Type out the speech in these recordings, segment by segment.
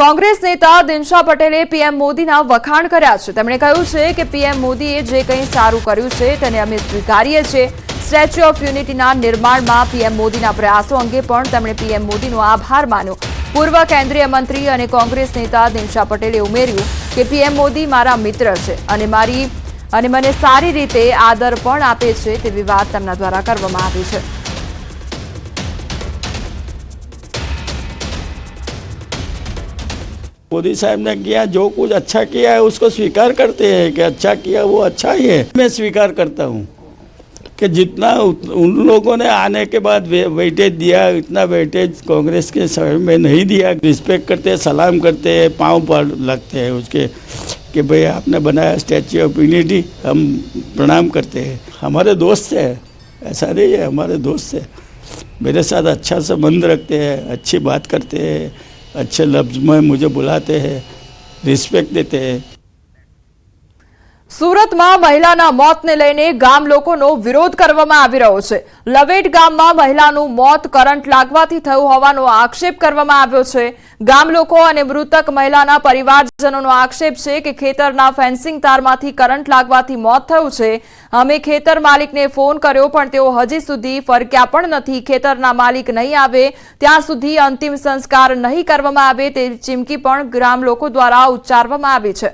કોંગ્રેસ નેતા દિનશા પટેલે પીએમ મોદીના વખાણ કર્યા છે। તેમણે કહ્યું છે કે પીએમ મોદીએ જે કંઈ સારું કર્યું છે તેને અમે સ્વીકારીએ છીએ। સ્ટેચ્યુ ઓફ યુનિટીના નિર્માણમાં પીએમ મોદીના પ્રયાસો અંગે પણ તેમણે પીએમ મોદીનો આભાર માન્યો। પૂર્વ કેન્દ્રીય મંત્રી અને કોંગ્રેસ નેતા દિનશા પટેલે ઉમેર્યું કે પીએમ મોદી મારા મિત્ર છે અને મને સારી રીતે આદર પણ આપે છે તેવી વાત તેમના દ્વારા કરવામાં આવી છે। मोदी साहब ने किया जो कुछ अच्छा किया है उसको स्वीकार करते हैं कि अच्छा किया वो अच्छा ही है। मैं स्वीकार करता हूँ कि जितना उन लोगों ने आने के बाद वेटेज दिया इतना वेटेज कांग्रेस के समय में नहीं दिया। रिस्पेक्ट करते हैं, सलाम करते हैं, पाँव पर लगते हैं उसके कि भाई आपने बनाया स्टैच्यू ऑफ यूनिटी, हम प्रणाम करते हैं। हमारे दोस्त है, ऐसा नहीं है, हमारे दोस्त है, मेरे साथ अच्छा संबंध रखते हैं, अच्छी बात करते हैं, अच्छे लफ्ज में मुझे बुलाते हैं, रिस्पेक्ट देते हैं। સુરતમાં મહિલાના મોતને લઈને ગામ લોકોનો વિરોધ કરવામાં આવી રહ્યો છે। લવેટ ગામમાં મહિલાનું મોત કરંટ લાગવાથી થયું હોવાનો આક્ષેપ કરવામાં આવ્યો છે। ગામ લોકો અને મૃતક મહિલાના પરિવારજનોનો આક્ષેપ છે કે ખેતરના ફેન્સિંગ તારમાંથી કરંટ લાગવાથી મોત થયું છે। અમે ખેતર માલિકને ફોન કર્યો પણ તેઓ હજી સુધી ફરક્યા પણ નથી। ખેતરના માલિક નહીં આવે ત્યાં સુધી અંતિમ સંસ્કાર નહીં કરવામાં આવે તેવી ચીમકી પણ ગ્રામ લોકો દ્વારા ઉચ્ચારવામાં આવી છે।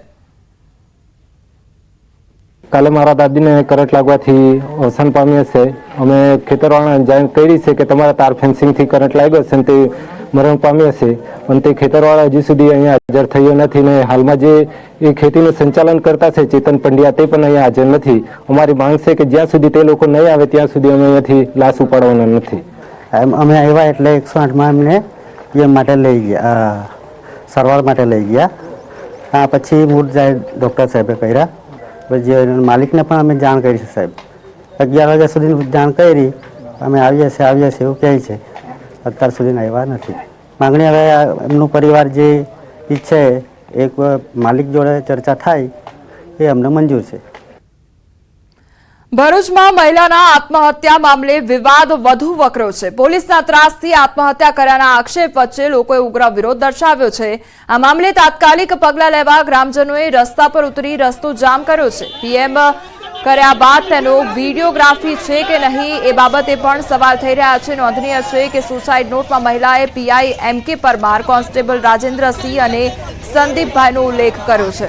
કાલે મારા દાદીને કરંટ લાગવાથી અવસાન પામ્યા છે। અમે ખેતરવાળાને જાણ કરી છે કે તમારા તાર ફેન્સિંગથી કરંટ લાગ્યો છે અને તે મરણ પામ્યા છે, પણ તે ખેતરવાળા હજી સુધી અહીંયા હાજર થયો નથી ને હાલમાં જે એ ખેતીનું સંચાલન કરતા છે ચેતન પંડ્યા તે પણ અહીંયા હાજર નથી। અમારી માંગ છે કે જ્યાં સુધી તે લોકો નહીં આવે ત્યાં સુધી અમે અહીંયાથી લાશ ઉપાડવાના નથી। અમે આવ્યા એટલે 108માં અમને પીએમ માટે લઈ ગયા, સારવાર માટે લઈ ગયા। આ પછી મૂળ જાય ડૉક્ટર સાહેબે કર્યા, પછી માલિકને પણ અમે જાણ કરી છે સાહેબ। 11 વાગ્યા સુધી જાણ કરી, અમે આવીએ છીએ એવું કહે છે, અત્યાર સુધી આવ્યા નથી। માગણી હવે એમનું પરિવાર જે ઈચ્છે એક માલિક જોડે ચર્ચા થાય એ અમને મંજૂર છે। ભરૂચમાં મહિલાના આત્મહત્યા મામલે વિવાદ વધુ વકર્યો છે। પોલીસના ત્રાસથી આત્મહત્યા કર્યાના આક્ષેપ વચ્ચે લોકોએ ઉગ્ર વિરોધ દર્શાવ્યો છે। આ મામલે તાત્કાલિક પગલાં લેવા ગ્રામજનોએ રસ્તા પર ઉતરી રસ્તો જામ કર્યો છે। પીએમ કર્યા બાદ તેનો વીડિયોગ્રાફી છે કે નહીં એ બાબતે પણ સવાલ થઈ રહ્યા છે। નોંધનીય છે કે સુસાઇડ નોટમાં મહિલાએ પીઆઈ એમ કે પરમાર, કોન્સ્ટેબલ રાજેન્દ્રસિંહ અને સંદીપભાઈનો ઉલ્લેખ કર્યો છે।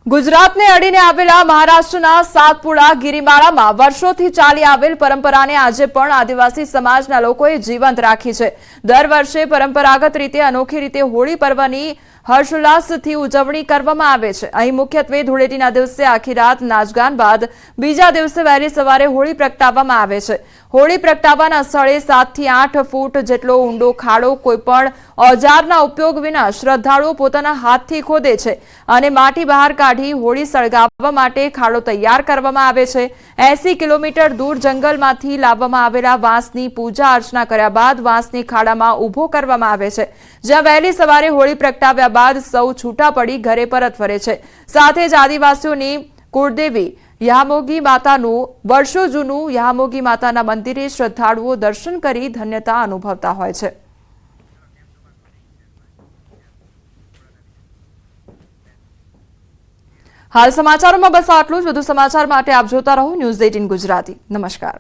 ગુજરાતને અડીને આવેલા મહારાષ્ટ્રના સાતપુડા ગિરિમાળામાં વર્ષોથી ચાલી આવેલ પરંપરાને આજે પણ આદિવાસી સમાજના લોકોએ જીવંત રાખી છે। દર વર્ષે પરંપરાગત રીતે અનોખી રીતે હોળી પર્વની હર્ષોલ્લાસથી ઉજવણી કરવામાં આવે છે। અહીં મુખ્યત્વે ધૂળેટીના દિવસે આખી રાત નાચગાન બાદ બીજા દિવસે વહેલી સવારે હોળી પ્રગટાવવામાં આવે છે। હોળી પ્રગટાવવાના સ્થળે 7 થી 8 ફૂટ જેટલો ઊંડો ખાડો કોઈપણ ઓજારના ઉપયોગ વિના શ્રદ્ધાળુઓ પોતાના હાથથી ખોદે છે અને માટી બહાર કાઢી હોળી સળગાવવા માટે ખાડો તૈયાર કરવામાં આવે છે। 80 કિલોમીટર દૂર જંગલમાંથી લાવવામાં આવેલા વાંસની પૂજા અર્ચના કર્યા બાદ વાંસની ખાડામાં ઊભો કરવામાં આવે છે, જ્યાં વહેલી સવારે હોળી પ્રગટાવ્યા બાદ સૌ છૂટા પડી ઘરે પરત ફરે છે। સાથે જ આદિવાસીઓની કુળદેવી યામોગી માતાનું વર્ષો જૂનું યામોગી માતાના મંદિરે શ્રદ્ધાળુઓ દર્શન કરી ધન્યતા અનુભવતા હોય છે। હાલ સમાચારોમાં બસ આટલું જ। વધુ સમાચાર માટે આપ જોતા રહો ન્યૂઝ 18 ગુજરાતી। નમસ્કાર।